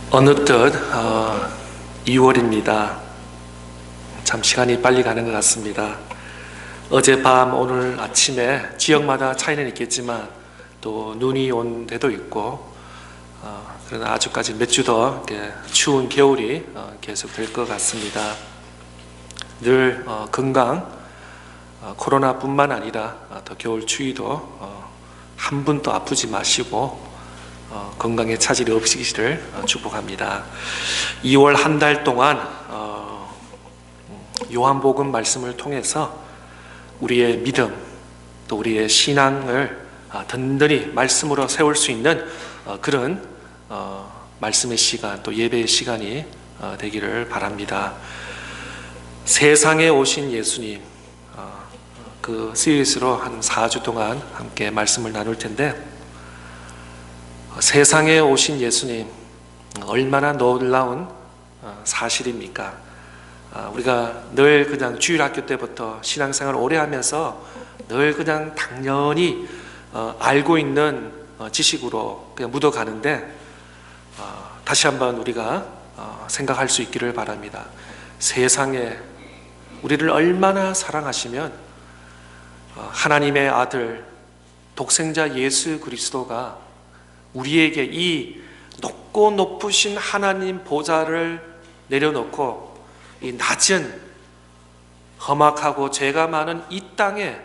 어느덧 2월입니다. 참 시간이 빨리 가는 것 같습니다. 어젯밤 오늘 아침에 지역마다 차이는 있겠지만 또 눈이 온 데도 있고 그러나 아직까지 몇 주 더 추운 겨울이 계속될 것 같습니다. 늘 건강, 코로나뿐만 아니라 더 겨울 추위도 한 분도 아프지 마시고 건강에 차질이 없으시기를 축복합니다. 2월 한 달 동안 요한복음 말씀을 통해서 우리의 믿음 또 우리의 신앙을 든든히 말씀으로 세울 수 있는 그런 말씀의 시간 또 예배의 시간이 되기를 바랍니다. 세상에 오신 예수님, 그 시리즈로 한 4주 동안 함께 말씀을 나눌 텐데, 세상에 오신 예수님 얼마나 놀라운 사실입니까? 우리가 늘 그냥 주일학교 때부터 신앙생활 오래 하면서 늘 그냥 당연히 알고 있는 지식으로 그냥 묻어가는데, 다시 한번 우리가 생각할 수 있기를 바랍니다. 세상에 우리를 얼마나 사랑하시면 하나님의 아들 독생자 예수 그리스도가 우리에게 이 높고 높으신 하나님 보좌를 내려놓고 이 낮은 험악하고 죄가 많은 이 땅에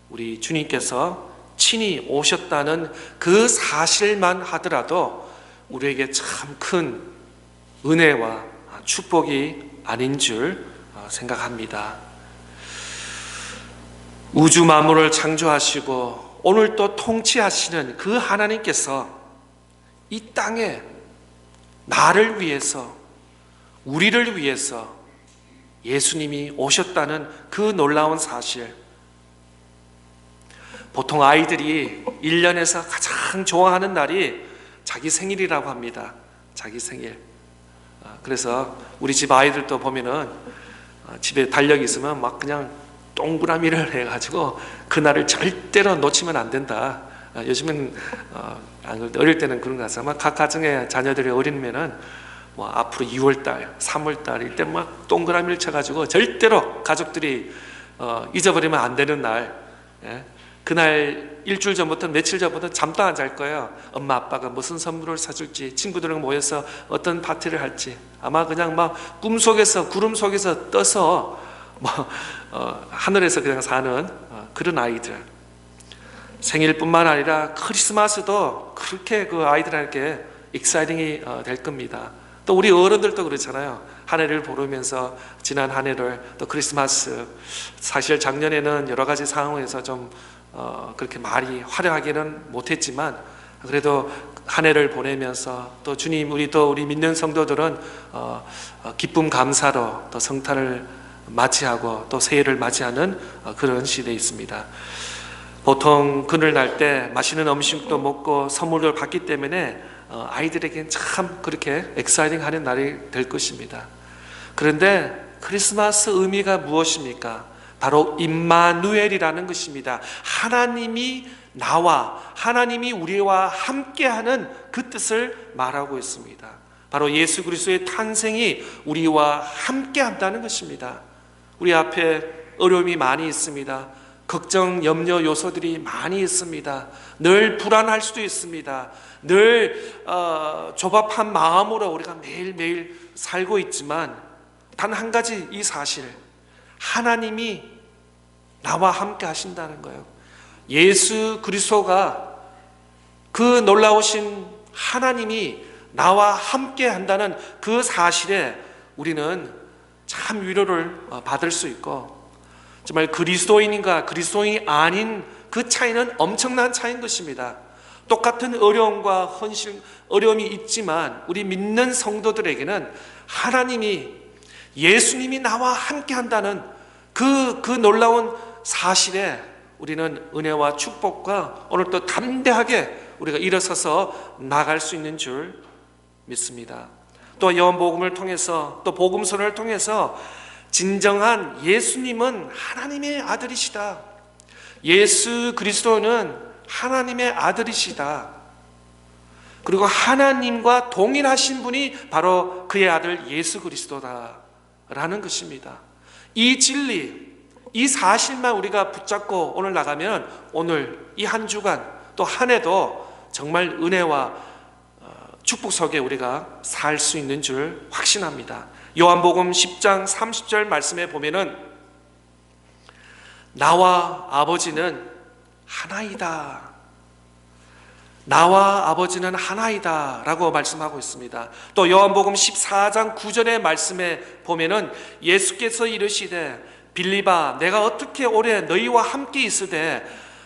우리 주님께서 친히 오셨다는 그 사실만 하더라도 우리에게 참 큰 은혜와 축복이 아닌 줄 생각합니다. 우주 만물을 창조하시고 오늘 또 통치하시는 그 하나님께서 이 땅에 나를 위해서, 우리를 위해서 예수님이 오셨다는 그 놀라운 사실. 보통 아이들이 1년에서 가장 좋아하는 날이 자기 생일이라고 합니다. 자기 생일. 그래서 우리 집 아이들도 보면은 집에 달력이 있으면 막 그냥 동그라미를 해가지고 그날을 절대로 놓치면 안 된다. 요즘은 어릴 때는 그런 것 같아요. 각 가정의 자녀들이 어리면은 뭐 앞으로 2월달, 3월달 이때 막 동그라미를 쳐가지고 절대로 가족들이 잊어버리면 안 되는 날. 그날 일주일 전부터 며칠 전부터 잠도 안 잘 거예요. 엄마 아빠가 무슨 선물을 사줄지, 친구들이랑 모여서 어떤 파티를 할지. 아마 그냥 막 꿈속에서, 구름 속에서 떠서 하늘에서 그냥 사는 그런 아이들. 생일뿐만 아니라 크리스마스도 그렇게 그 아이들에게 익사이팅이 될 겁니다. 또 우리 어른들도 그렇잖아요. 한 해를 보르면서 지난 한 해를, 또 크리스마스, 사실 작년에는 여러 가지 상황에서 좀 그렇게 말이 화려하게는 못했지만 그래도 한 해를 보내면서 또 주님, 우리 믿는 성도들은 기쁨 감사로 또 성탄을 맞이하고 또 새해를 맞이하는 그런 시대에 있습니다. 보통 그늘날 때 맛있는 음식도 먹고 선물을 받기 때문에 아이들에게는 참 그렇게 엑사이팅하는 날이 될 것입니다. 그런데 크리스마스 의미가 무엇입니까? 바로 임마누엘이라는 것입니다. 하나님이 나와, 하나님이 우리와 함께하는 그 뜻을 말하고 있습니다. 바로 예수 그리스도의 탄생이 우리와 함께한다는 것입니다. 우리 앞에 어려움이 많이 있습니다. 걱정, 염려 요소들이 많이 있습니다. 늘 불안할 수도 있습니다. 늘 조급한 마음으로 우리가 매일매일 살고 있지만 단 한 가지 이 사실, 하나님이 나와 함께 하신다는 거예요. 예수 그리스도가 그 놀라우신 하나님이 나와 함께 한다는 그 사실에 우리는 참 위로를 받을 수 있고, 정말 그리스도인인가 그리스도인이 아닌 그 차이는 엄청난 차이인 것입니다. 똑같은 어려움과 어려움이 있지만 우리 믿는 성도들에게는 하나님이, 예수님이 나와 함께 한다는 그 놀라운 사실에 우리는 은혜와 축복과 오늘 또 담대하게 우리가 일어서서 나갈 수 있는 줄 믿습니다. 또 요한복음을 통해서, 또 복음서를 통해서 진정한 예수님은 하나님의 아들이시다, 예수 그리스도는 하나님의 아들이시다, 그리고 하나님과 동일하신 분이 바로 그의 아들 예수 그리스도다라는 것입니다. 이 진리, 이 사실만 우리가 붙잡고 오늘 나가면 오늘 이 한 주간 또 한 해도 정말 은혜와 축복 속에 우리가 살 수 있는 줄 확신합니다. 요한복음 10장 30절 말씀에 보면은 나와 아버지는 하나이다. 나와 아버지는 하나이다 라고 말씀하고 있습니다. 또 요한복음 14장 9절의 말씀에 보면은 예수께서 이르시되 빌립아 내가 어떻게 오래 너희와 함께 있으되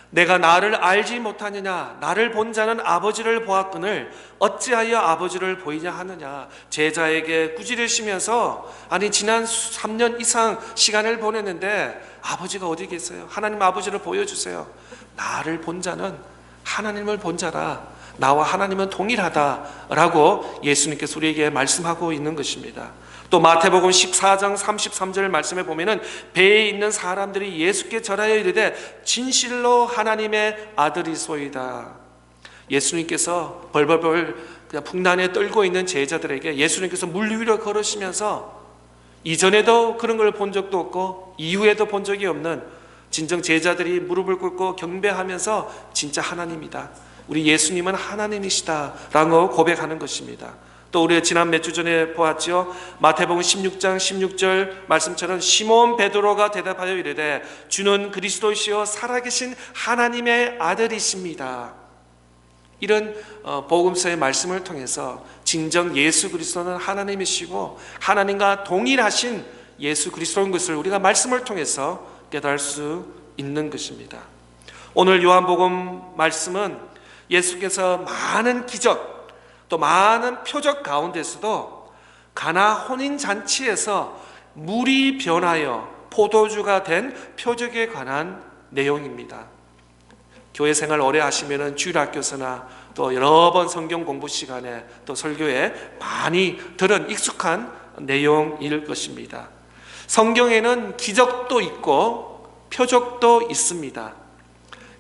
내가 나를 알지 못하느냐 나를 본 자는 아버지를 보았거늘 어찌하여 아버지를 보이냐 하느냐. 제자에게 꾸짖으시면서 아니 지난 3년 이상 시간을 보냈는데 아버지가 어디 계세요? 하나님 아버지를 보여주세요. 나를 본 자는 하나님을 본 자라. 나와 하나님은 동일하다라고 예수님께서 우리에게 말씀하고 있는 것입니다. 또 마태복음 14장 33절 말씀에 보면은 배에 있는 사람들이 예수께 절하여 이르되 진실로 하나님의 아들이소이다. 예수님께서 벌벌벌 그냥 풍란에 떨고 있는 제자들에게 예수님께서 물 위로 걸으시면서 이전에도 그런 걸 본 적도 없고 이후에도 본 적이 없는 진정 제자들이 무릎을 꿇고 경배하면서 진짜 하나님이다. 우리 예수님은 하나님이시다라고 고백하는 것입니다. 또 우리가 지난 몇 주 전에 보았죠. 마태복음 16장 16절 말씀처럼 시몬 베드로가 대답하여 이르되 주는 그리스도시요 살아계신 하나님의 아들이십니다. 이런 복음서의 말씀을 통해서 진정 예수 그리스도는 하나님이시고 하나님과 동일하신 예수 그리스도인 것을 우리가 말씀을 통해서 깨달을 수 있는 것입니다. 오늘 요한복음 말씀은 예수께서 많은 기적 또 많은 표적 가운데서도 가나 혼인잔치에서 물이 변하여 포도주가 된 표적에 관한 내용입니다. 교회 생활 오래 하시면 주일학교서나 또 여러 번 성경 공부 시간에 또 설교에 많이 들은 익숙한 내용일 것입니다. 성경에는 기적도 있고 표적도 있습니다.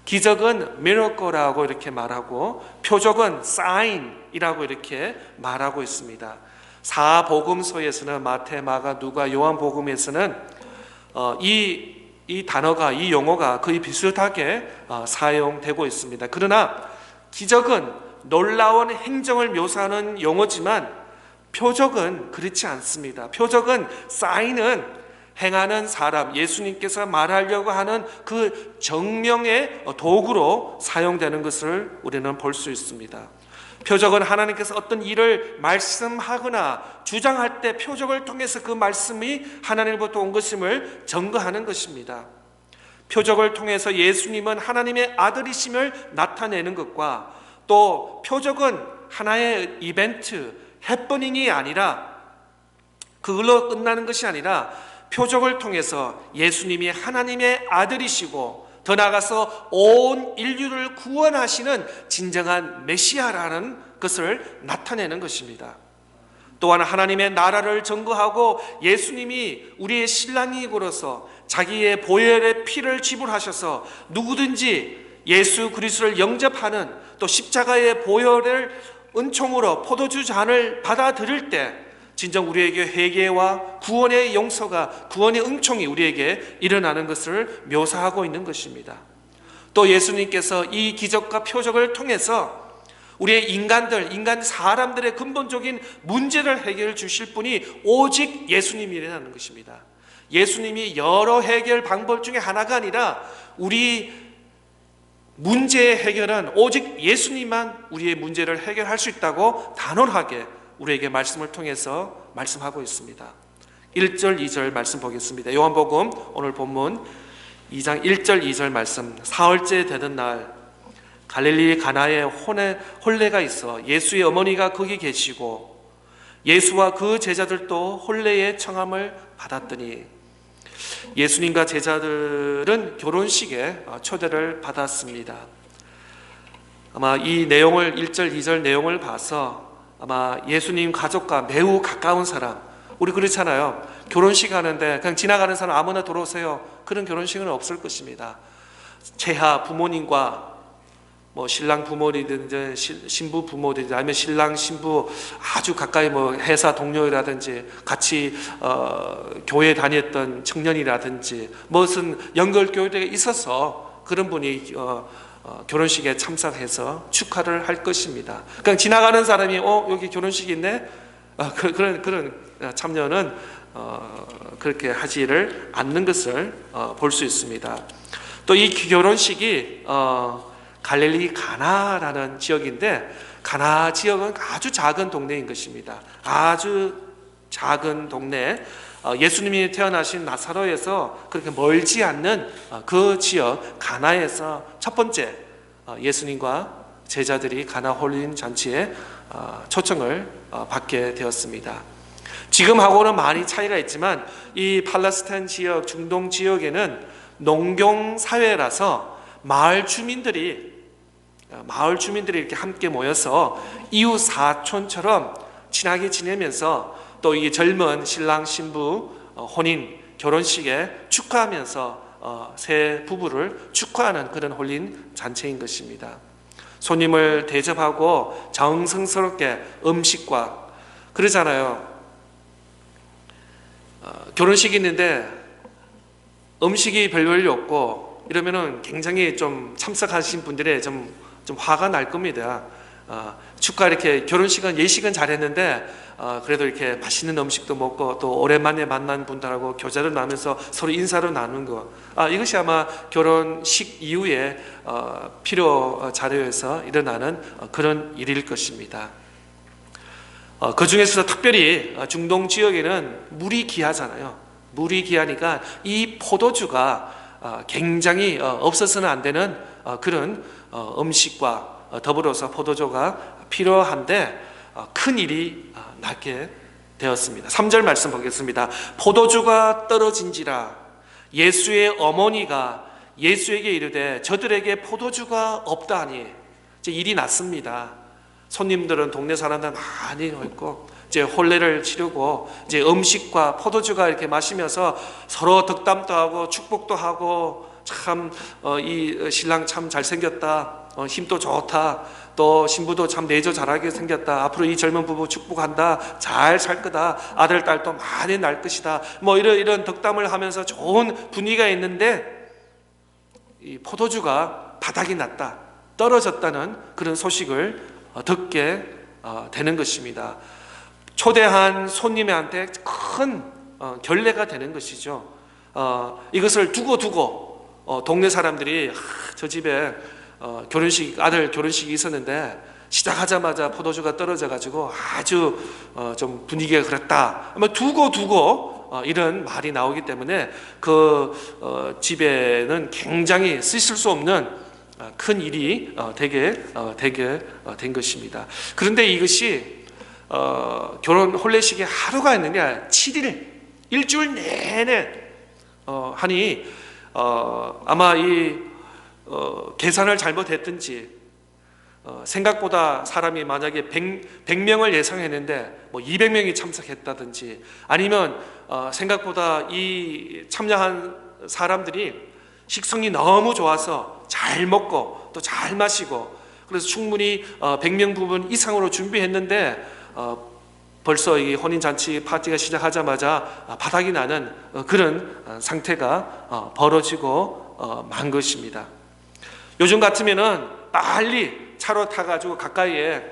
기적은 miracle라고 이렇게 말하고 표적은 sign이라고 이렇게 말하고 있습니다. 사복음서에서는 마태, 마가, 누가, 요한복음에서는 이 단어가 이 용어가 거의 비슷하게 사용되고 있습니다. 그러나 기적은 놀라운 행정을 묘사하는 용어지만 표적은 그렇지 않습니다. 표적은 사인은 행하는 사람, 예수님께서 말하려고 하는 그 정령의 도구로 사용되는 것을 우리는 볼 수 있습니다. 표적은 하나님께서 어떤 일을 말씀하거나 주장할 때 표적을 통해서 그 말씀이 하나님으로부터 온 것임을 증거하는 것입니다. 표적을 통해서 예수님은 하나님의 아들이심을 나타내는 것과 또 표적은 하나의 이벤트, 해프닝이 아니라 그걸로 끝나는 것이 아니라 표적을 통해서 예수님이 하나님의 아들이시고 더 나아가서 온 인류를 구원하시는 진정한 메시아라는 것을 나타내는 것입니다. 또한 하나님의 나라를 증거하고 예수님이 우리의 신랑이고로서 자기의 보혈의 피를 지불하셔서 누구든지 예수 그리스도를 영접하는 또 십자가의 보혈을 은총으로 포도주 잔을 받아들일 때 진정 우리에게 회개와 구원의 용서가 구원의 은총이 우리에게 일어나는 것을 묘사하고 있는 것입니다. 또 예수님께서 이 기적과 표적을 통해서 우리의 인간 사람들의 근본적인 문제를 해결해 주실 분이 오직 예수님이라는 것입니다. 예수님이 여러 해결 방법 중에 하나가 아니라 우리 문제의 해결은 오직 예수님만 우리의 문제를 해결할 수 있다고 단언하게 우리에게 말씀을 통해서 말씀하고 있습니다. 1절 2절 말씀 보겠습니다. 요한복음 오늘 본문 2장 1절 2절 말씀. 사흘째 되던 날 갈릴리 가나에 혼례가 있어 예수의 어머니가 거기 계시고 예수와 그 제자들도 혼례의 청함을 받았더니 예수님과 제자들은 결혼식에 초대를 받았습니다. 아마 이 내용을 1절 2절 내용을 봐서 아마 예수님 가족과 매우 가까운 사람, 우리 그렇잖아요. 결혼식 하는데 그냥 지나가는 사람 아무나 들어오세요. 그런 결혼식은 없을 것입니다. 제하 부모님과 뭐 신랑 부모들이든지 신부 부모들이든지 아니면 신랑 신부 아주 가까이 뭐 회사 동료라든지 같이 교회 다녔던 청년이라든지 무슨 연결 교회에 있어서 그런 분이 결혼식에 참석해서 축하를 할 것입니다. 그냥 지나가는 사람이 여기 결혼식이 있네? 그런 참여는 그렇게 하지를 않는 것을 볼 수 있습니다. 또 이 결혼식이 갈릴리 가나라는 지역인데, 가나 지역은 아주 작은 동네인 것입니다. 아주 작은 동네, 예수님이 태어나신 나사로에서 그렇게 멀지 않는 그 지역 가나에서 첫 번째 예수님과 제자들이 가나 혼인 잔치에 초청을 받게 되었습니다. 지금하고는 많이 차이가 있지만 이 팔레스타인 지역, 중동 지역에는 농경 사회라서 마을 주민들이 이렇게 함께 모여서 이웃 사촌처럼 친하게 지내면서 또 이 젊은 신랑 신부 혼인 결혼식에 축하하면서 새 부부를 축하하는 그런 혼인 잔치인 것입니다. 손님을 대접하고 정성스럽게 음식과, 그러잖아요. 결혼식이 있는데 음식이 별로 없고 이러면은 굉장히 좀 참석하신 분들의 좀 화가 날 겁니다. 축가 이렇게 결혼식은 예식은 잘했는데 그래도 이렇게 맛있는 음식도 먹고 또 오랜만에 만난 분들하고 교제를 나누면서 서로 인사를 나누는 거, 이것이 아마 결혼식 이후에 필요 자료에서 일어나는 그런 일일 것입니다. 그 중에서도 특별히 중동 지역에는 물이 귀하잖아요. 물이 귀하니까 이 포도주가 굉장히 없어서는 안 되는 그런 음식과 더불어서 포도주가 필요한데 큰 일이 나게 되었습니다. 3절 말씀 보겠습니다. 포도주가 떨어진지라 예수의 어머니가 예수에게 이르되 저들에게 포도주가 없다니. 이제 일이 났습니다. 손님들은 동네 사람들 많이 있고 이제 혼례를 치르고 이제 음식과 포도주가 이렇게 마시면서 서로 덕담도 하고 축복도 하고, 참 이 신랑 참 잘생겼다, 힘도 좋다, 또 신부도 참 내조 잘하게 생겼다, 앞으로 이 젊은 부부 축복한다, 잘 살 거다, 아들 딸도 많이 낳을 것이다, 뭐 이런 덕담을 하면서 좋은 분위기가 있는데 이 포도주가 바닥이 났다, 떨어졌다는 그런 소식을 듣게 되는 것입니다. 초대한 손님한테 큰 결례가 되는 것이죠. 이것을 두고 동네 사람들이 저 집에 아들 결혼식이 있었는데 시작하자마자 포도주가 떨어져 가지고 아주 좀 분위기가 그랬다, 아마 두고 이런 말이 나오기 때문에 그 집에는 굉장히 쓰실 수 없는 큰 일이 되게 된 것입니다. 그런데 이것이 결혼 혼례식이 하루가 있는 게 아니라 7일, 일주일 내내 하니 아마 이 계산을 잘못했든지 생각보다 사람이 만약에 100명을 예상했는데 뭐 200명이 참석했다든지, 아니면 생각보다 이 참여한 사람들이 식성이 너무 좋아서 잘 먹고 또 잘 마시고, 그래서 충분히 100명 부분 이상으로 준비했는데 벌써 이 혼인잔치 파티가 시작하자마자 바닥이 나는 그런 상태가 벌어지고 만 것입니다. 요즘 같으면은 빨리 차로 타가지고 가까이에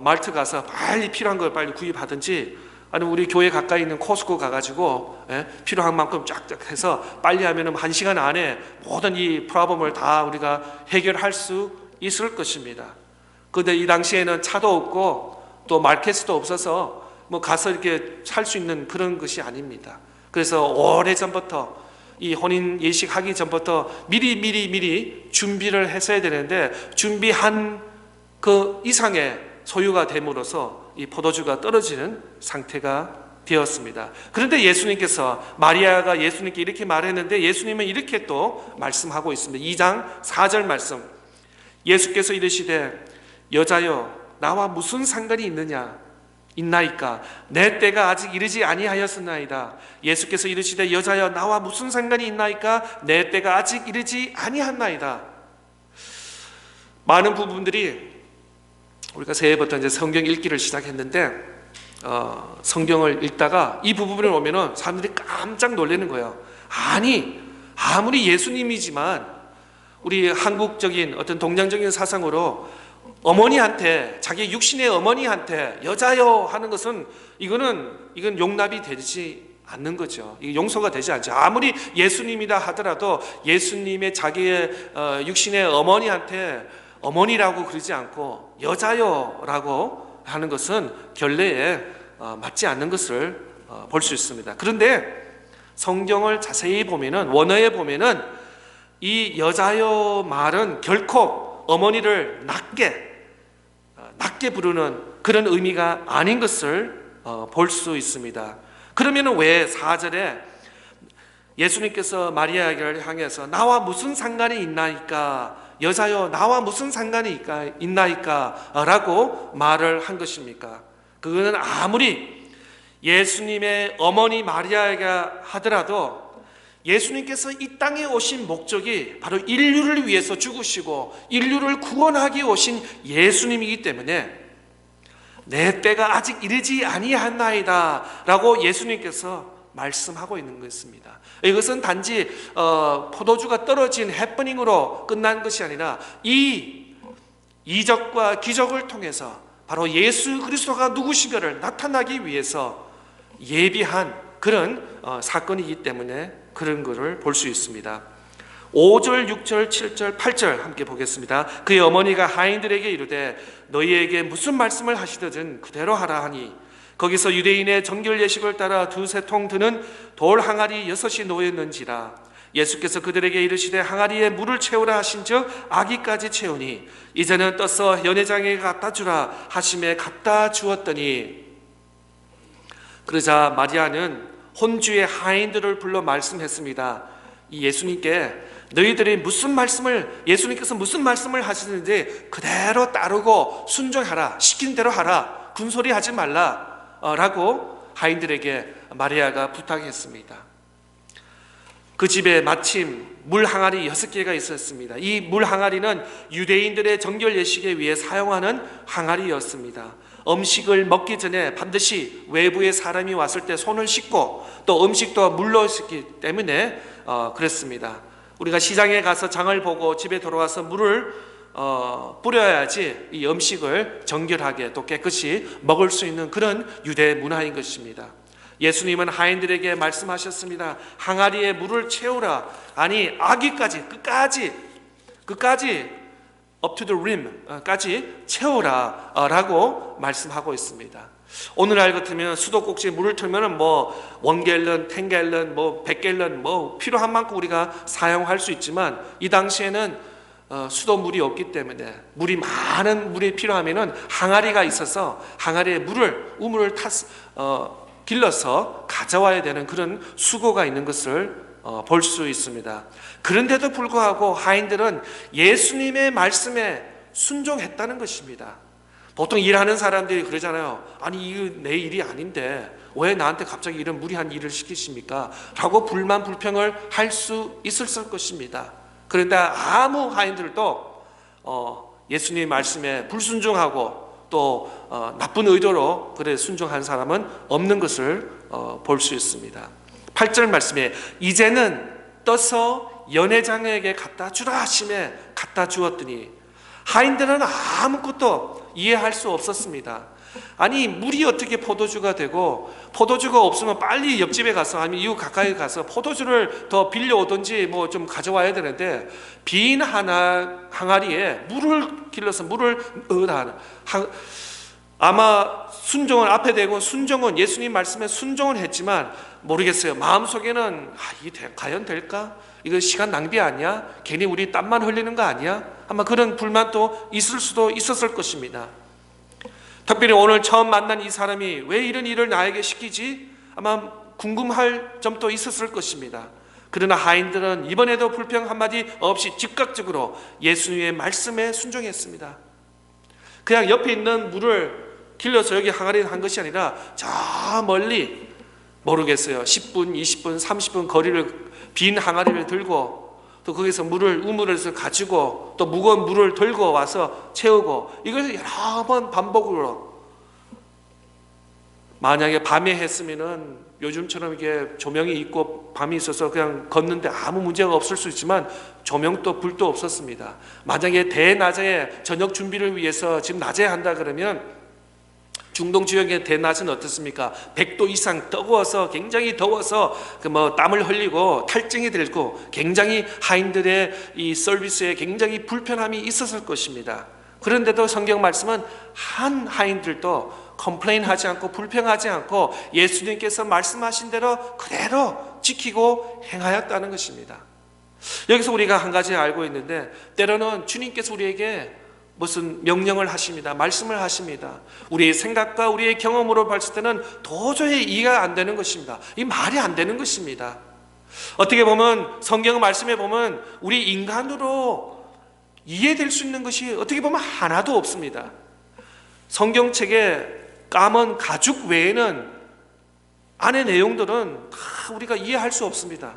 마트 가서 빨리 필요한 걸 빨리 구입하든지, 아니면 우리 교회 가까이 있는 코스코 가가지고 필요한 만큼 쫙쫙 해서 빨리 하면은 1시간 안에 모든 이 프로블럼을 다 우리가 해결할 수 있을 것입니다. 그런데 이 당시에는 차도 없고 또 마켓도 없어서 뭐 가서 이렇게 살 수 있는 그런 것이 아닙니다. 그래서 오래전부터 이 혼인 예식하기 전부터 미리 준비를 했어야 되는데, 준비한 그 이상의 소유가 됨으로써 이 포도주가 떨어지는 상태가 되었습니다. 그런데 예수님께서, 마리아가 예수님께 이렇게 말했는데 예수님은 이렇게 또 말씀하고 있습니다. 2장 4절 말씀. 예수께서 이르시되 여자여 나와 무슨 상관이 있나이까 내 때가 아직 이르지 아니하였으나이다. 예수께서 이르시되 여자여 나와 무슨 상관이 있나이까 내 때가 아직 이르지 아니하나이다. 많은 부분들이 우리가 새해부터 이제 성경 읽기를 시작했는데 성경을 읽다가 이 부분을 오면은 사람들이 깜짝 놀라는 거예요. 아니, 아무리 예수님이지만 우리 한국적인 어떤 동양적인 사상으로 어머니한테, 자기 육신의 어머니한테 여자요 하는 것은 이건 용납이 되지 않는 거죠. 이게 용서가 되지 않죠. 아무리 예수님이다 하더라도 예수님의 자기의 육신의 어머니한테 어머니라고 그러지 않고 여자요라고 하는 것은 결례에 맞지 않는 것을 볼 수 있습니다. 그런데 성경을 자세히 보면은, 원어에 보면은 이 여자요 말은 결코 어머니를 낮게 부르는 그런 의미가 아닌 것을 볼 수 있습니다. 그러면 왜 4절에 예수님께서 마리아를 향해서 나와 무슨 상관이 있나이까, 여자여 나와 무슨 상관이 있나이까 라고 말을 한 것입니까? 그거는 아무리 예수님의 어머니 마리아가 하더라도 예수님께서 이 땅에 오신 목적이 바로 인류를 위해서 죽으시고 인류를 구원하기 오신 예수님이기 때문에 내 때가 아직 이르지 아니하나이다 라고 예수님께서 말씀하고 있는 것입니다. 이것은 단지 포도주가 떨어진 해프닝으로 끝난 것이 아니라 이 이적과 기적을 통해서 바로 예수 그리스도가 누구신가를 나타나기 위해서 예비한 그런 사건이기 때문에 그런 것을 볼 수 있습니다. 5절, 6절, 7절, 8절 함께 보겠습니다. 그의 어머니가 하인들에게 이르되 너희에게 무슨 말씀을 하시든지 그대로 하라 하니 거기서 유대인의 정결 예식을 따라 두세 통 드는 돌 항아리 6이 놓였는지라. 예수께서 그들에게 이르시되 항아리에 물을 채우라 하신즉 아기까지 채우니 이제는 떠서 연회장에 갖다 주라 하심에 갖다 주었더니, 그러자 마리아는 혼주의 하인들을 불러 말씀했습니다. 이 예수님께 너희들이 예수님께서 무슨 말씀을 하시는지 그대로 따르고 순종하라, 시킨 대로 하라, 군소리 하지 말라 라고 하인들에게 마리아가 부탁했습니다. 그 집에 마침 물 항아리 6개가 있었습니다. 이 물 항아리는 유대인들의 정결 예식에 위해 사용하는 항아리였습니다. 음식을 먹기 전에 반드시 외부의 사람이 왔을 때 손을 씻고 또 음식도 물로 씻기 때문에 그랬습니다. 우리가 시장에 가서 장을 보고 집에 돌아와서 물을 뿌려야지 이 음식을 정결하게 또 깨끗이 먹을 수 있는 그런 유대 문화인 것입니다. 예수님은 하인들에게 말씀하셨습니다. 항아리에 물을 채우라. 아니 아기까지 끝까지 up to the rim까지 채우라 라고 말씀하고 있습니다. 오늘날 같으면 수도꼭지에 물을 틀면 뭐 1갤런, 10갤런, 뭐 100갤런 뭐 필요한 만큼 우리가 사용할 수 있지만 이 당시에는 수도물이 없기 때문에 많은 물이 필요하면은 항아리가 있어서 항아리에 우물을 길러서 가져와야 되는 그런 수고가 있는 것을 볼 수 있습니다. 그런데도 불구하고 하인들은 예수님의 말씀에 순종했다는 것입니다. 보통 일하는 사람들이 그러잖아요. 아니 이거 내 일이 아닌데 왜 나한테 갑자기 이런 무리한 일을 시키십니까? 라고 불만 불평을 할 수 있었을 것입니다. 그런데 아무 하인들도 예수님의 말씀에 불순종하고 또 나쁜 의도로 순종한 사람은 없는 것을 볼 수 있습니다. 8절 말씀에 이제는 떠서 연회장에게 갖다 주라 하심에 갖다 주었더니, 하인들은 아무것도 이해할 수 없었습니다. 아니 물이 어떻게 포도주가 되고, 포도주가 없으면 빨리 옆집에 가서 아니면 이웃 가까이 가서 포도주를 더 빌려오든지 뭐 좀 가져와야 되는데 빈 항아리에 물을 길러서 물을 넣으라. 아마 순종을 앞에 대고 순종은 예수님 말씀에 순종을 했지만 모르겠어요. 마음속에는 이게 과연 될까? 이거 시간 낭비 아니야? 괜히 우리 땀만 흘리는 거 아니야? 아마 그런 불만도 있을 수도 있었을 것입니다. 특별히 오늘 처음 만난 이 사람이 왜 이런 일을 나에게 시키지? 아마 궁금할 점도 있었을 것입니다. 그러나 하인들은 이번에도 불평 한마디 없이 즉각적으로 예수님의 말씀에 순종했습니다. 그냥 옆에 있는 물을 길러서 여기 항아리에 한 것이 아니라 저 멀리 모르겠어요. 10분, 20분, 30분 거리를 빈 항아리를 들고 또 거기서 우물을 가지고 또 무거운 물을 들고 와서 채우고, 이걸 여러 번 반복으로. 만약에 밤에 했으면은 요즘처럼 이게 조명이 있고 밤이 있어서 그냥 걷는데 아무 문제가 없을 수 있지만 조명도 불도 없었습니다. 만약에 대낮에 저녁 준비를 위해서 지금 낮에 한다 그러면 중동 지역의 대낮은 어떻습니까? 100도 이상 뜨거워서, 굉장히 더워서 땀을 흘리고 탈증이 들고 굉장히 하인들의 이 서비스에 굉장히 불편함이 있었을 것입니다. 그런데도 성경 말씀은 한 하인들도 컴플레인하지 않고 불평하지 않고 예수님께서 말씀하신 대로 그대로 지키고 행하였다는 것입니다. 여기서 우리가 한 가지 알고 있는데, 때로는 주님께서 우리에게 무슨 명령을 하십니다. 말씀을 하십니다. 우리의 생각과 우리의 경험으로 봤을 때는 도저히 이해가 안 되는 것입니다. 이 말이 안 되는 것입니다. 어떻게 보면 성경 말씀에 보면 우리 인간으로 이해될 수 있는 것이 어떻게 보면 하나도 없습니다. 성경책에 까만 가죽 외에는 안의 내용들은 다 우리가 이해할 수 없습니다.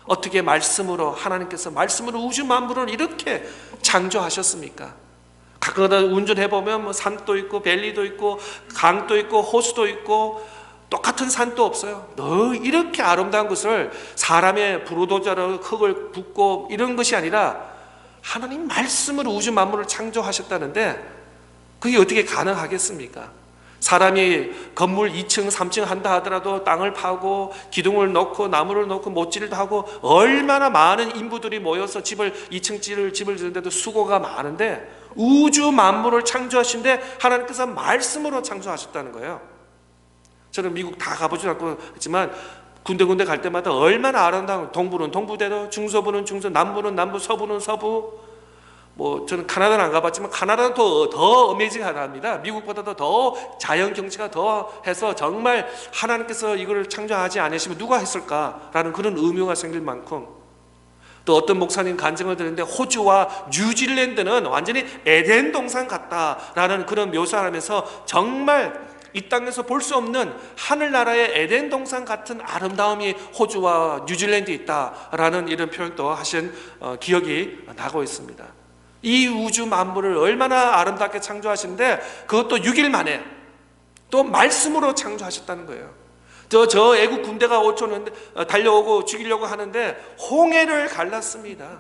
어떻게 말씀으로, 하나님께서 말씀으로 우주 만물을 이렇게 창조하셨습니까? 가끔가다 운전해보면 산도 있고 밸리도 있고 강도 있고 호수도 있고 똑같은 산도 없어요. 너 이렇게 아름다운 것을 사람의 부르도자로 흙을 붓고 이런 것이 아니라 하나님 말씀으로 우주 만물을 창조하셨다는데 그게 어떻게 가능하겠습니까? 사람이 건물 2층 3층 한다 하더라도 땅을 파고 기둥을 넣고 나무를 넣고 못질도 하고 얼마나 많은 인부들이 모여서 2층 집을 짓는데도 수고가 많은데, 우주 만물을 창조하신데 하나님께서 말씀으로 창조하셨다는 거예요. 저는 미국 다 가보지 않고 했지만 군데군데 갈 때마다 얼마나 아름다운, 동부는 동부대로, 중서부는 중서, 남부는 남부, 서부는 서부. 저는 카나다는 안 가봤지만 카나다는 더 어메이징하답니다. 미국보다도 더 자연 경치가 더 해서 정말 하나님께서 이걸 창조하지 않으시면 누가 했을까라는 그런 의문가 생길 만큼, 또 어떤 목사님 간증을 들었는데 호주와 뉴질랜드는 완전히 에덴 동산 같다라는 그런 묘사를 하면서 정말 이 땅에서 볼 수 없는 하늘나라의 에덴 동산 같은 아름다움이 호주와 뉴질랜드에 있다라는 이런 표현도 하신 기억이 나고 있습니다. 이 우주 만물을 얼마나 아름답게 창조하시는데 그것도 6일 만에 또 말씀으로 창조하셨다는 거예요. 저 애국 군대가 5천 달려오고 죽이려고 하는데 홍해를 갈랐습니다.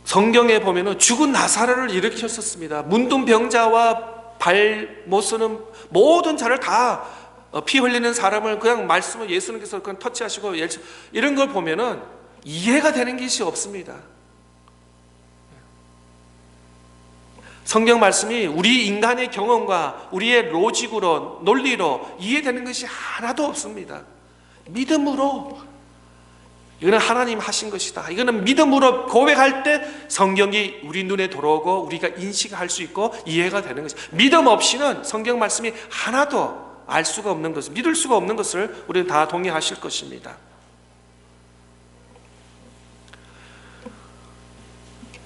성경에 보면은 죽은 나사로를 일으켰었습니다. 문둥병자와 발 못 쓰는 모든 자를 다 피 흘리는 사람을 그냥 말씀을 예수님께서 그냥 터치하시고 이런 걸 보면은 이해가 되는 것이 없습니다. 성경 말씀이 우리 인간의 경험과 우리의 로직으로, 논리로 이해되는 것이 하나도 없습니다. 믿음으로, 이거는 하나님 하신 것이다, 이거는 믿음으로 고백할 때 성경이 우리 눈에 들어오고 우리가 인식할 수 있고 이해가 되는 것입니다. 믿음 없이는 성경 말씀이 하나도 알 수가 없는 것을, 믿을 수가 없는 것을 우리는 다 동의하실 것입니다.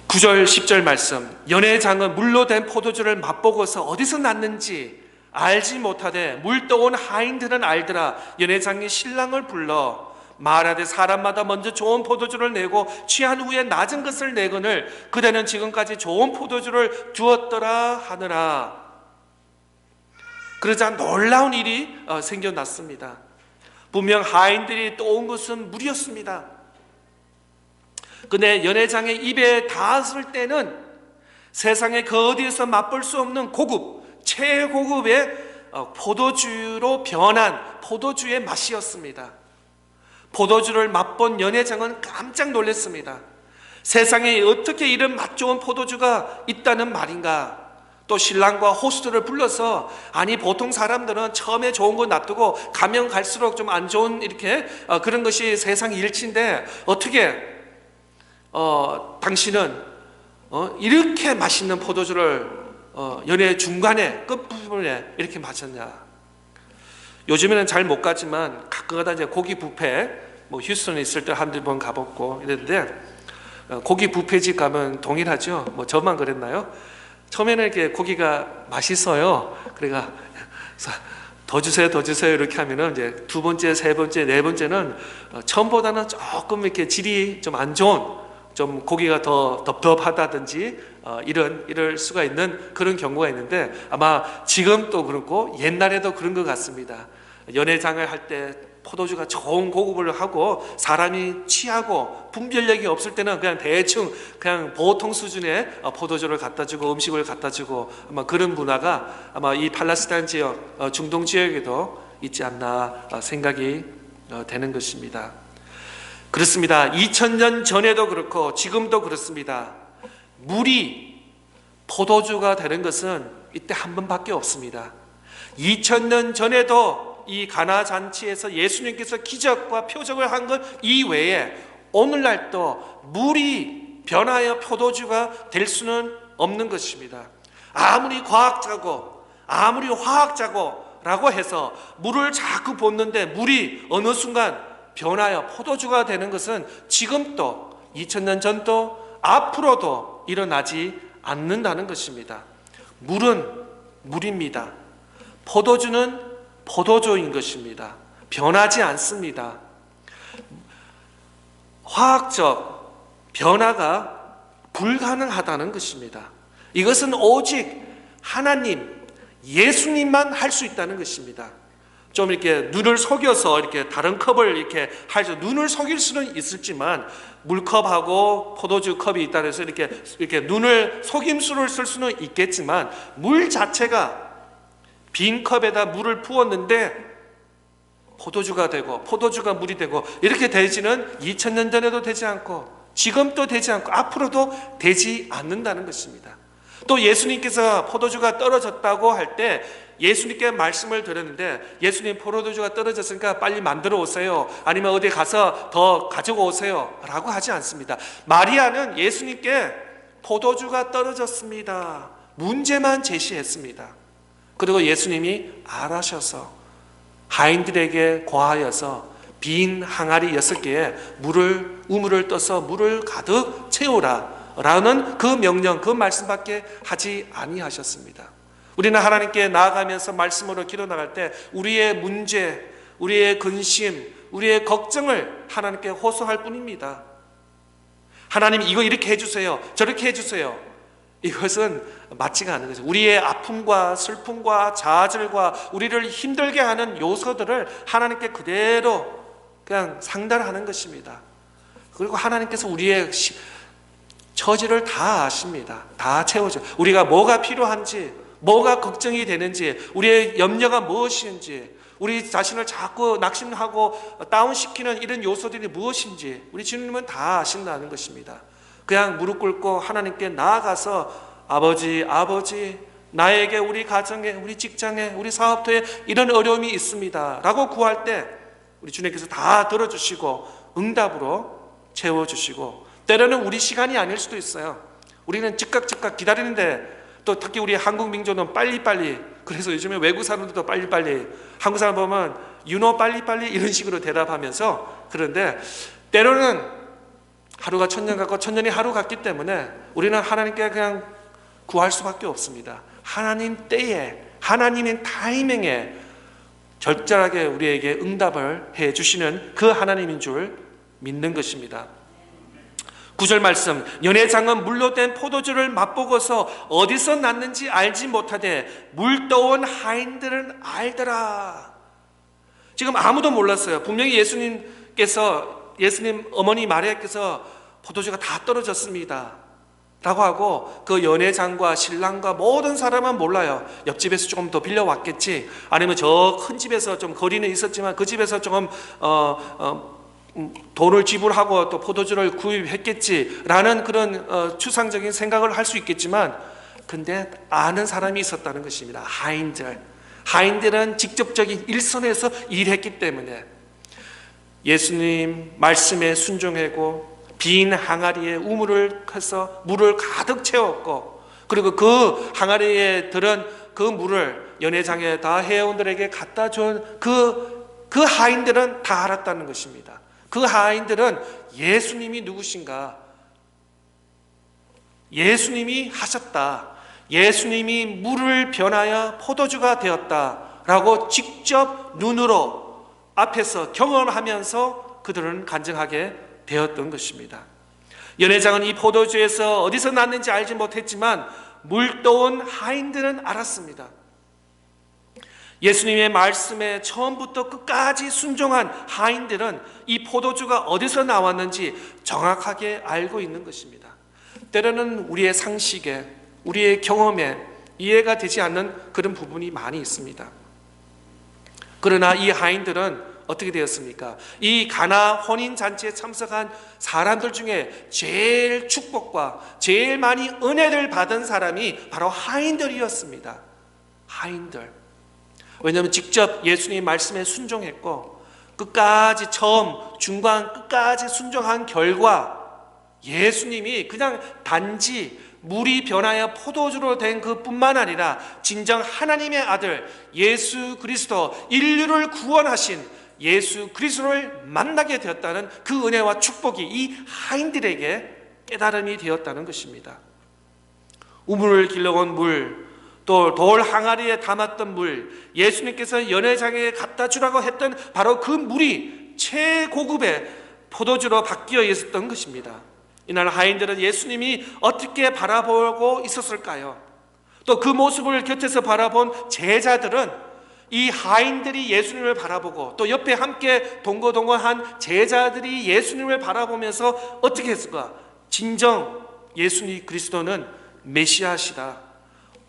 9절 10절 말씀, 연회장은 물로 된 포도주를 맛보고서 어디서 났는지 알지 못하되 물 떠온 하인들은 알더라. 연회장이 신랑을 불러 말하되 사람마다 먼저 좋은 포도주를 내고 취한 후에 낮은 것을 내거늘 그대는 지금까지 좋은 포도주를 주었더라 하느라. 그러자 놀라운 일이 생겨났습니다. 분명 하인들이 떠온 것은 물이었습니다. 근데 연회장의 입에 닿았을 때는 세상에 그 어디에서 맛볼 수 없는 고급, 최고급의 포도주로 변한 포도주의 맛이었습니다. 포도주를 맛본 연회장은 깜짝 놀랐습니다. 세상에 어떻게 이런 맛 좋은 포도주가 있다는 말인가? 또 신랑과 호스트를 불러서, 아니 보통 사람들은 처음에 좋은 거 놔두고 가면 갈수록 좀 안 좋은 이렇게 그런 것이 세상 일치인데 어떻게 당신은 이렇게 맛있는 포도주를 연회 중간에 끝부분에 이렇게 마셨냐? 요즘에는 잘 못 가지만 가끔가다 이제 고기 뷔페, 휴스턴에 있을 때 한두 번 가봤고 이랬는데, 고기 뷔페집 가면 동일하죠. 저만 그랬나요? 처음에는 이렇게 고기가 맛있어요. 그러니까 더 주세요, 더 주세요 이렇게 하면은 이제 두 번째, 세 번째, 네 번째는 처음보다는 조금 이렇게 질이 좀 안 좋은, 좀 고기가 더 덥덥하다든지 이럴 수가 있는 그런 경우가 있는데, 아마 지금도 그렇고 옛날에도 그런 것 같습니다. 연회장을 할 때 포도주가 좋은 고급을 하고 사람이 취하고 분별력이 없을 때는 그냥 대충 그냥 보통 수준의 포도주를 갖다 주고 음식을 갖다 주고, 아마 그런 문화가 아마 이 팔레스타인 지역, 중동 지역에도 있지 않나 생각이 되는 것입니다. 그렇습니다. 2000년 전에도 그렇고 지금도 그렇습니다. 물이 포도주가 되는 것은 이때 한 번밖에 없습니다. 2000년 전에도 이 가나 잔치에서 예수님께서 기적과 표적을 한 것 이외에 오늘날도 물이 변하여 포도주가 될 수는 없는 것입니다. 아무리 과학자고 아무리 화학자고 라고 해서 물을 자꾸 붓는데 물이 어느 순간 변하여 포도주가 되는 것은 지금도 2000년 전도 앞으로도 일어나지 않는다는 것입니다. 물은 물입니다. 포도주는 포도주인 것입니다. 변하지 않습니다. 화학적 변화가 불가능하다는 것입니다. 이것은 오직 하나님, 예수님만 할 수 있다는 것입니다. 좀 이렇게 눈을 속여서 이렇게 다른 컵을 이렇게 하죠. 눈을 속일 수는 있을지만 물컵하고 포도주 컵이 있다 해서 이렇게 눈을 속임수를 쓸 수는 있겠지만 물 자체가 빈 컵에다 물을 부었는데 포도주가 되고 포도주가 물이 되고 이렇게 되지는 2000년 전에도 되지 않고 지금도 되지 않고 앞으로도 되지 않는다는 것입니다. 또 예수님께서 포도주가 떨어졌다고 할 때 예수님께 말씀을 드렸는데, 예수님 포도주가 떨어졌으니까 빨리 만들어 오세요, 아니면 어디 가서 더 가지고 오세요 라고 하지 않습니다. 마리아는 예수님께 포도주가 떨어졌습니다, 문제만 제시했습니다. 그리고 예수님이 알아셔서 하인들에게 고하여서 빈 항아리 6개에 우물을 떠서 물을 가득 채우라 라는 그 명령, 그 말씀밖에 하지 아니하셨습니다. 우리는 하나님께 나아가면서 말씀으로 기도나갈 때 우리의 문제, 우리의 근심, 우리의 걱정을 하나님께 호소할 뿐입니다. 하나님 이거 이렇게 해주세요, 저렇게 해주세요. 이것은 맞지가 않은 거죠. 우리의 아픔과 슬픔과 좌절과 우리를 힘들게 하는 요소들을 하나님께 그대로 그냥 상달하는 것입니다. 그리고 하나님께서 우리의 처지를 다 아십니다. 다 채워줘. 우리가 뭐가 필요한지, 뭐가 걱정이 되는지, 우리의 염려가 무엇인지, 우리 자신을 자꾸 낙심하고 다운시키는 이런 요소들이 무엇인지 우리 주님은 다 아신다는 것입니다. 그냥 무릎 꿇고 하나님께 나아가서 아버지 나에게, 우리 가정에, 우리 직장에, 우리 사업터에 이런 어려움이 있습니다 라고 구할 때 우리 주님께서 다 들어주시고 응답으로 채워주시고, 때로는 우리 시간이 아닐 수도 있어요. 우리는 즉각 기다리는데, 또 특히 우리 한국 민족은 빨리빨리, 그래서 요즘에 외국 사람들도 빨리빨리, 한국 사람 보면 빨리빨리 이런 식으로 대답하면서, 그런데 때로는 하루가 천년 같고 천년이 하루 같기 때문에 우리는 하나님께 그냥 구할 수밖에 없습니다. 하나님 때에, 하나님의 타이밍에 절절하게 우리에게 응답을 해주시는 그 하나님인 줄 믿는 것입니다. 9절 말씀, 연회장은 물로 된 포도주를 맛보고서 어디서 났는지 알지 못하되 물 떠온 하인들은 알더라. 지금 아무도 몰랐어요. 분명히 예수님 어머니 마리아께서 포도주가 다 떨어졌습니다 라고 하고, 그 연회장과 신랑과 모든 사람은 몰라요. 옆집에서 조금 더 빌려왔겠지, 아니면 저 큰 집에서 좀 거리는 있었지만 그 집에서 조금 돈을 지불하고 또 포도주를 구입했겠지라는 그런 추상적인 생각을 할 수 있겠지만, 근데 아는 사람이 있었다는 것입니다. 하인들은 직접적인 일선에서 일했기 때문에 예수님 말씀에 순종하고 빈 항아리에 우물을 해서 물을 가득 채웠고, 그리고 그 항아리에 들은 그 물을 연회장에 다 회원들에게 갖다 준 그 하인들은 다 알았다는 것입니다. 그 하인들은 예수님이 누구신가, 예수님이 하셨다, 예수님이 물을 변하여 포도주가 되었다 라고 직접 눈으로 앞에서 경험하면서 그들은 간증하게 되었던 것입니다. 연회장은 이 포도주에서 어디서 났는지 알지 못했지만 물도온 하인들은 알았습니다. 예수님의 말씀에 처음부터 끝까지 순종한 하인들은 이 포도주가 어디서 나왔는지 정확하게 알고 있는 것입니다. 때로는 우리의 상식에, 우리의 경험에 이해가 되지 않는 그런 부분이 많이 있습니다. 그러나 이 하인들은 어떻게 되었습니까? 이 가나 혼인잔치에 참석한 사람들 중에 제일 축복과 제일 많이 은혜를 받은 사람이 바로 하인들이었습니다. 하인들. 왜냐하면 직접 예수님의 말씀에 순종했고 끝까지 처음, 중간, 끝까지 순종한 결과 예수님이 그냥 단지 물이 변하여 포도주로 된 그뿐만 아니라 진정 하나님의 아들 예수 그리스도, 인류를 구원하신 예수 그리스도를 만나게 되었다는 그 은혜와 축복이 이 하인들에게 깨달음이 되었다는 것입니다. 우물을 길러온 물, 또 돌 항아리에 담았던 물, 예수님께서 연회장에 갖다 주라고 했던 바로 그 물이 최고급의 포도주로 바뀌어 있었던 것입니다. 이날 하인들은 예수님이 어떻게 바라보고 있었을까요? 또 그 모습을 곁에서 바라본 제자들은 이 하인들이 예수님을 바라보고 또 옆에 함께 동거동거한 제자들이 예수님을 바라보면서 어떻게 했을까? 진정 예수님 그리스도는 메시아시다,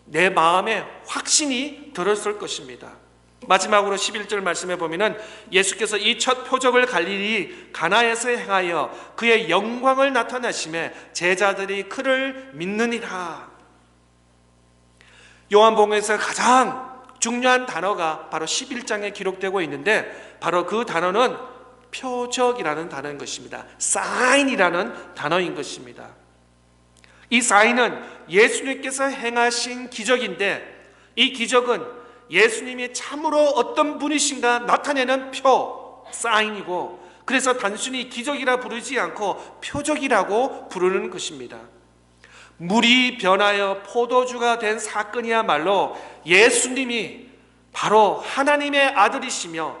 내 마음에 확신이 들었을 것입니다. 마지막으로 11절 말씀해 보면은 예수께서 이 첫 표적을 갈릴리 가나에서 행하여 그의 영광을 나타내심에 제자들이 그를 믿느니라. 요한복음에서 가장 중요한 단어가 바로 11장에 기록되고 있는데 바로 그 단어는 표적이라는 단어인 것입니다. 사인이라는 단어인 것입니다. 이 사인은 예수님께서 행하신 기적인데 이 기적은 예수님이 참으로 어떤 분이신가 나타내는 표, 사인이고 그래서 단순히 기적이라 부르지 않고 표적이라고 부르는 것입니다. 물이 변하여 포도주가 된 사건이야말로 예수님이 바로 하나님의 아들이시며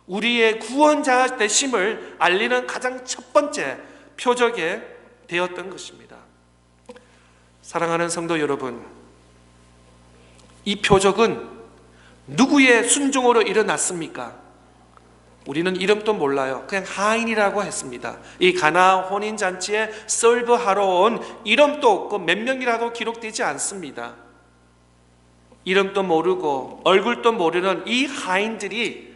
우리의 구원자 되심을 알리는 가장 첫 번째 표적이 되었던 것입니다. 사랑하는 성도 여러분, 이 표적은 누구의 순종으로 일어났습니까? 우리는 이름도 몰라요. 그냥 하인이라고 했습니다. 이 가나 혼인잔치에 서브하러 온 이름도 없고 몇 명이라도 기록되지 않습니다. 이름도 모르고 얼굴도 모르는 이 하인들이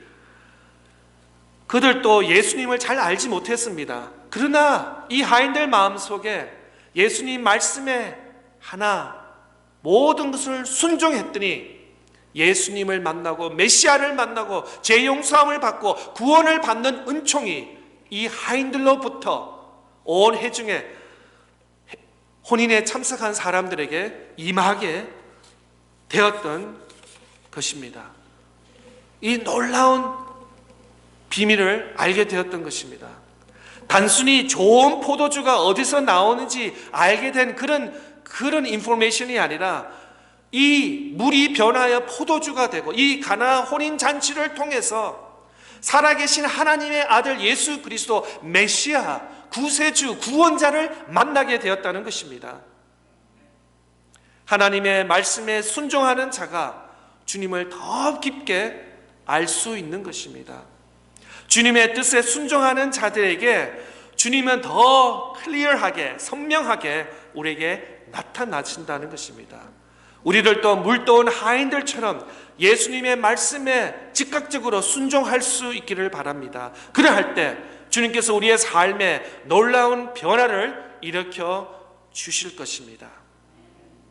그들도 예수님을 잘 알지 못했습니다. 그러나 이 하인들 마음속에 예수님 말씀에 하나 모든 것을 순종했더니 예수님을 만나고 메시아를 만나고 죄 용서함을 받고 구원을 받는 은총이 이 하인들로부터 온 회중에 혼인에 참석한 사람들에게 임하게 되었던 것입니다. 이 놀라운 비밀을 알게 되었던 것입니다. 단순히 좋은 포도주가 어디서 나오는지 알게 된 그런 인포메이션이 아니라 이 물이 변하여 포도주가 되고 이 가나 혼인잔치를 통해서 살아계신 하나님의 아들 예수 그리스도 메시아 구세주 구원자를 만나게 되었다는 것입니다. 하나님의 말씀에 순종하는 자가 주님을 더 깊게 알 수 있는 것입니다. 주님의 뜻에 순종하는 자들에게 주님은 더 클리어하게 선명하게 우리에게 나타나신다는 것입니다. 우리들도 물도온 하인들처럼 예수님의 말씀에 즉각적으로 순종할 수 있기를 바랍니다. 그러할 때 주님께서 우리의 삶에 놀라운 변화를 일으켜 주실 것입니다.